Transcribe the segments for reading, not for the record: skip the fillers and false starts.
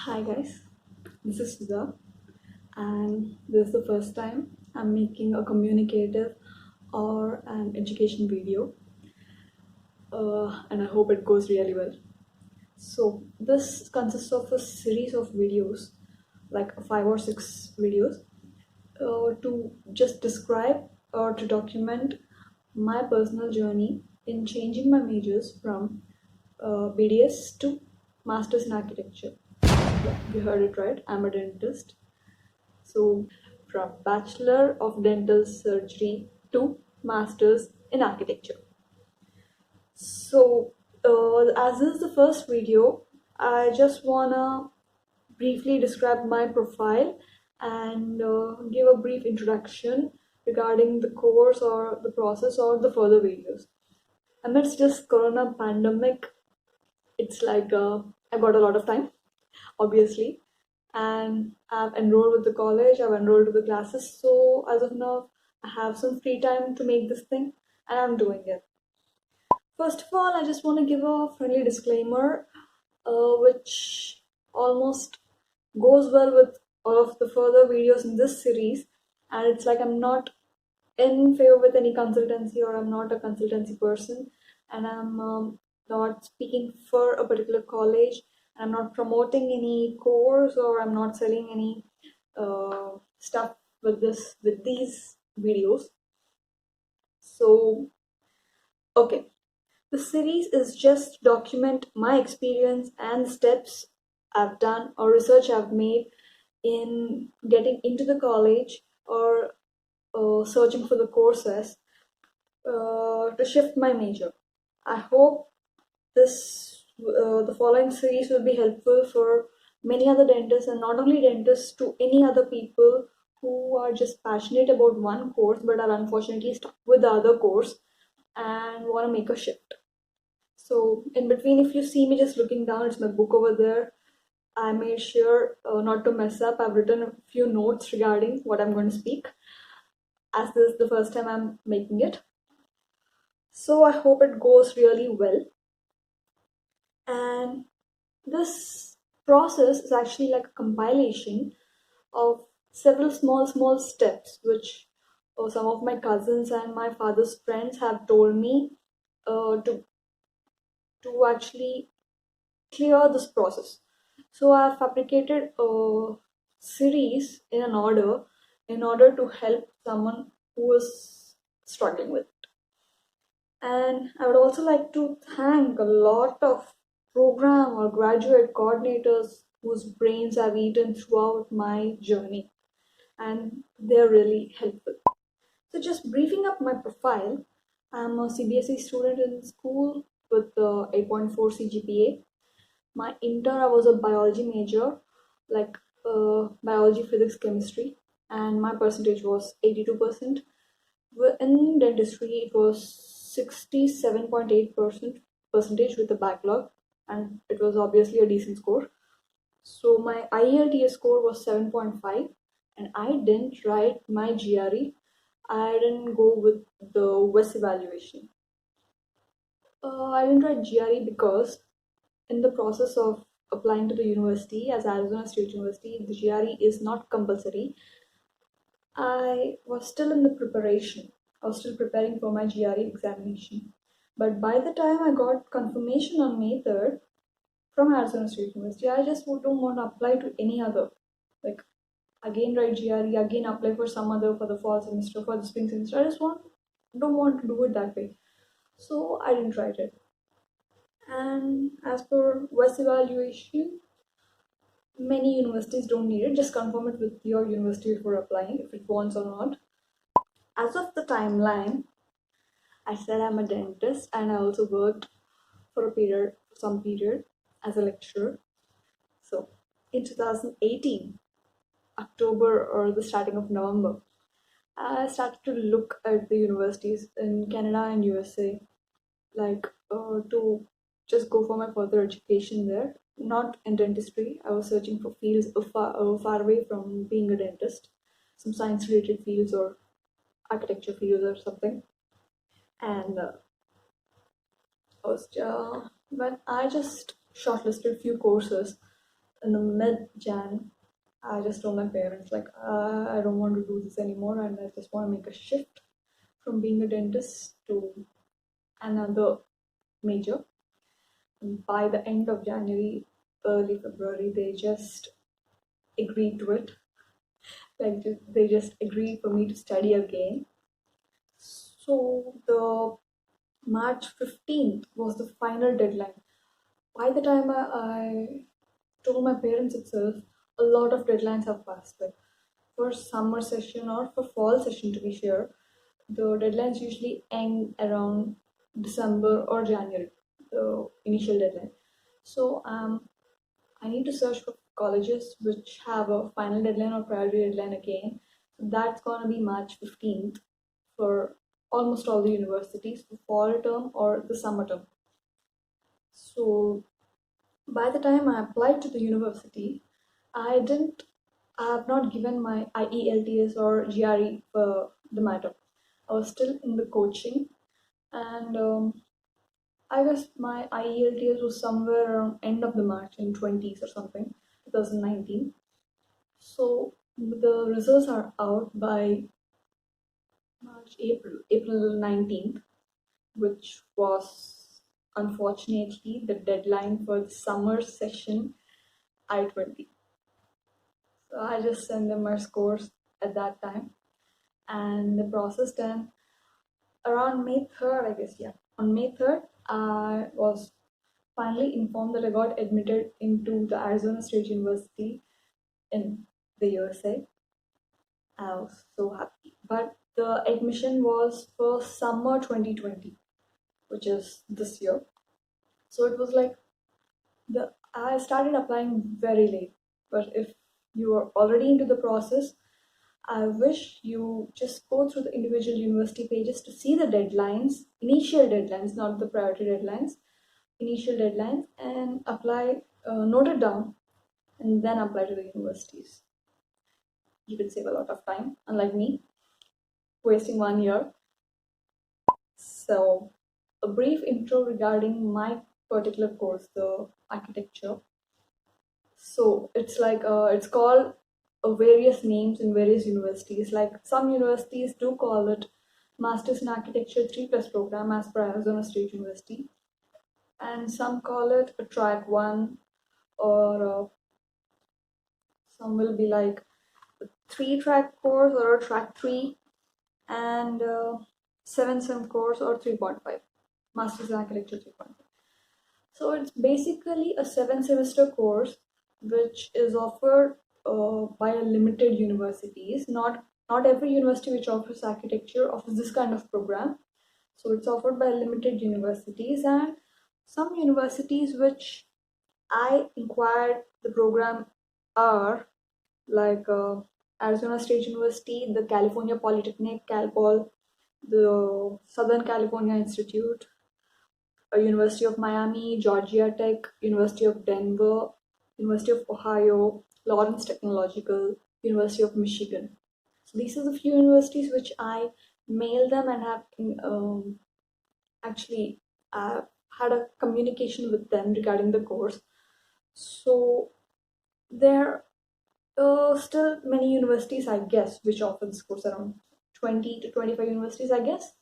Hi guys, this is Sudha, and this is the first time I'm making a communicative or an education video, and I hope it goes really well. So, this consists of a series of videos, like 5 or 6 videos, to just describe or to document my personal journey in changing my majors from B.D.S to Masters in Architecture. Yeah, you heard it right, I'm a dentist. So, from Bachelor of Dental Surgery to Masters in Architecture. So, as this is the first video, I just wanna briefly describe my profile and give a brief introduction regarding the course or the process or the further videos. Amidst this corona pandemic, it's like I've got a lot of time, obviously, and I've enrolled with the college, I've enrolled to the classes. So as of now, I have some free time to make this thing, and I'm doing it. First of all, I just want to give a friendly disclaimer, which almost goes well with all of the further videos in this series. And it's like I'm not in favor with any consultancy, or I'm not a consultancy person, and I'm not speaking for a particular college, and I'm not promoting any course, or I'm not selling any stuff with these videos. So okay, the series is just document my experience and steps I've done or research I've made in getting into the college or searching for the courses to shift my major. I hope the following series will be helpful for many other dentists, and not only dentists, to any other people who are just passionate about one course but are unfortunately stuck with the other course and want to make a shift. So in between, if you see me just looking down, it's my book over there. I made sure not to mess up. I've written a few notes regarding what I'm going to speak, as this is the first time I'm making it. So I hope it goes really well. And this process is actually like a compilation of several small steps which some of my cousins and my father's friends have told me to actually clear this process. So I've fabricated a series in an order in order to help someone who is struggling with it. And I would also like to thank a lot of program or graduate coordinators whose brains I've eaten throughout my journey, and they're really helpful. So, just briefing up my profile, I'm a CBSE student in school with 8.4 CGPA. My inter, I was a biology major, like biology, physics, chemistry, and my percentage was 82%. In dentistry, it was 67.8% percentage with a backlog, and it was obviously a decent score. So my IELTS score was 7.5, and I didn't write my GRE. I didn't go with the WES evaluation. I didn't write GRE because in the process of applying to the university as Arizona State University, the GRE is not compulsory. I was still in the preparation. I was still preparing for my GRE examination. But by the time I got confirmation on May 3rd from Arizona State University, I just don't want to apply to any other. Like, again write GRE, again apply for some other, for the fall semester, for the spring semester. Don't want to do it that way. So I didn't write it. And as per WES evaluation, many universities don't need it. Just confirm it with your university before applying if it wants or not. As of the timeline, I said I'm a dentist, and I also worked for some period as a lecturer. So in 2018, October or the starting of November, I started to look at the universities in Canada and USA, like to just go for my further education there. Not in dentistry. I was searching for fields far away from being a dentist, some science related fields or architecture fields or something. And when I just shortlisted few courses in the mid-Jan, I just told my parents, like, I don't want to do this anymore, and I just want to make a shift from being a dentist to another major. And by the end of January, early February, they just agreed to it. Like, they just agreed for me to study again. So the March 15th was the final deadline. By the time I told my parents itself, a lot of deadlines have passed by. For summer session or for fall session, to be sure, the deadlines usually end around December or January, the initial deadline. So I need to search for colleges which have a final deadline or priority deadline again. So that's gonna be March 15th for almost all the universities for fall term or the summer term. So by the time I applied to the university, I didn't I have not given my IELTS or GRE for the matter. I was still in the coaching, and I guess my IELTS was somewhere around end of the March in 20s or something, 2019. So the results are out by April 19th, which was unfortunately the deadline for the summer session I-20. So I just sent them my scores at that time, and the process done around May 3rd, I guess. Yeah, on May 3rd, I was finally informed that I got admitted into the Arizona State University in the USA. I was so happy. But the admission was for summer 2020, which is this year. So it was like I started applying very late. But if you are already into the process, I wish you just go through the individual university pages to see the deadlines, initial deadlines, not the priority deadlines, initial deadlines, and apply, note it down, and then apply to the universities. You can save a lot of time, unlike me, wasting 1 year. So, a brief intro regarding my particular course, the architecture. So it's called various names in various universities. Like some universities do call it Masters in Architecture 3+ program as per Arizona State University, and some call it a track 1, or some will be like a 3-track course or a track 3, and 7 sem course or 3.5, Masters in Architecture 3.5. So it's basically a 7 semester course which is offered by a limited universities. Not every university which offers architecture offers this kind of program. So it's offered by limited universities, and some universities which I inquired the program are like Arizona State University, the California Polytechnic, CalPol, the Southern California Institute, University of Miami, Georgia Tech, University of Denver, University of Ohio, Lawrence Technological, University of Michigan. So these are the few universities which I mailed them and have actually had a communication with them regarding the course. So there are still many universities, I guess, which offer this course, around 20 to 25 universities, I guess,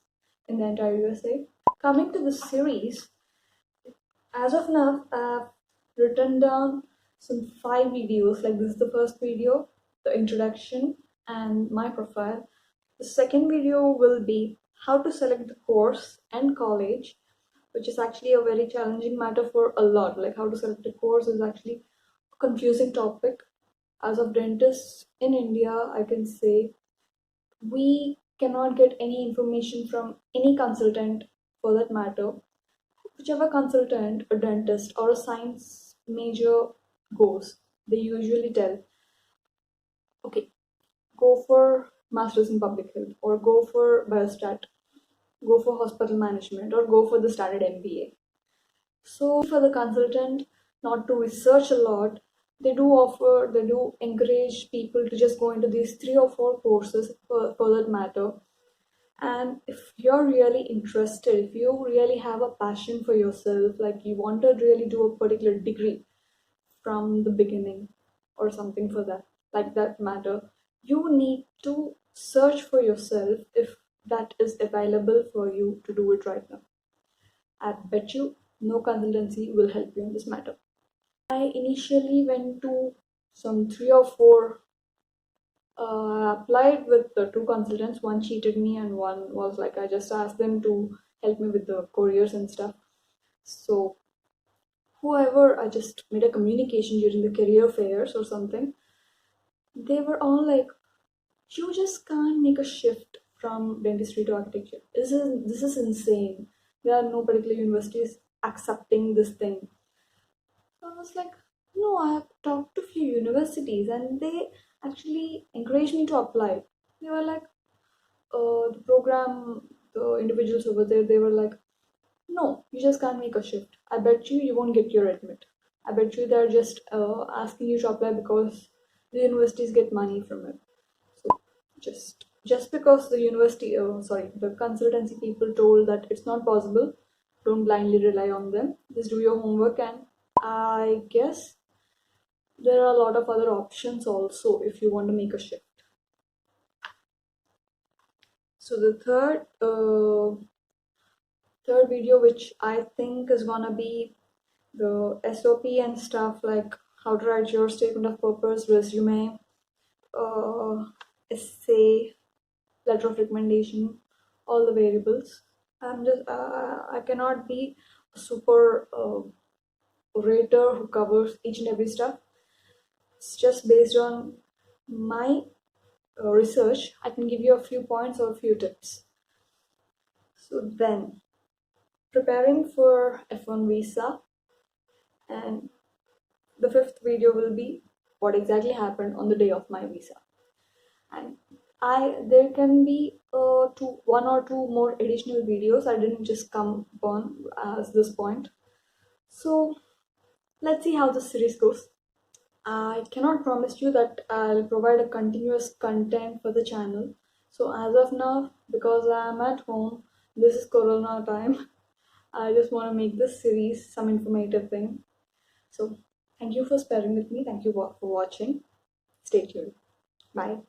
in the entire USA. Coming to the series, as of now, I've written down some 5 videos. Like, this is the first video, the introduction, and my profile. The second video will be how to select the course and college, which is actually a very challenging matter for a lot. Like, how to select a course is actually a confusing topic. As of dentists in India, I can say we cannot get any information from any consultant for that matter. Whichever consultant, a dentist, or a science major goes, they usually tell, okay, go for Masters in Public Health, or go for Biostat, go for Hospital Management, or go for the standard MBA. So, for the consultant not to research a lot, they do encourage people to just go into these 3 or 4 courses for that matter. And if you're really interested, if you really have a passion for yourself, like you want to really do a particular degree, from the beginning or something for that, like that matter. You need to search for yourself if that is available for you to do it right now. I bet you no consultancy will help you in this matter. I initially went to some three or four, applied with the two consultants. One cheated me, and one was like I just asked them to help me with the couriers and stuff. So whoever I just made a communication during the career fairs or something, they were all like, "You just can't make a shift from dentistry to architecture. This is insane. There are no particular universities accepting this thing." So I was like, "No, I have talked to few universities, and they actually encouraged me to apply." They were like, the program, the individuals over there, they were like, "No, you just can't make a shift. I bet you won't get your admit. I bet you they're just asking you to apply because the universities get money from it." So just because the university, the consultancy people told that it's not possible, don't blindly rely on them. Just do your homework, and I guess there are a lot of other options also if you want to make a shift. So the third video, which I think is gonna be the SOP and stuff, like how to write your statement of purpose, resume, essay, letter of recommendation, all the variables. I cannot be a super orator who covers each and every stuff. It's just based on my research. I can give you a few points or a few tips. So then, preparing for F1 visa, and the fifth video will be what exactly happened on the day of my visa. And there can be one or two more additional videos. I didn't just come upon as this point. So let's see how the series goes. I cannot promise you that I'll provide a continuous content for the channel. So as of now, because I'm at home, this is Corona time, I just want to make this series some informative thing. So thank you for sparing with me. Thank you for watching. Stay tuned. Bye.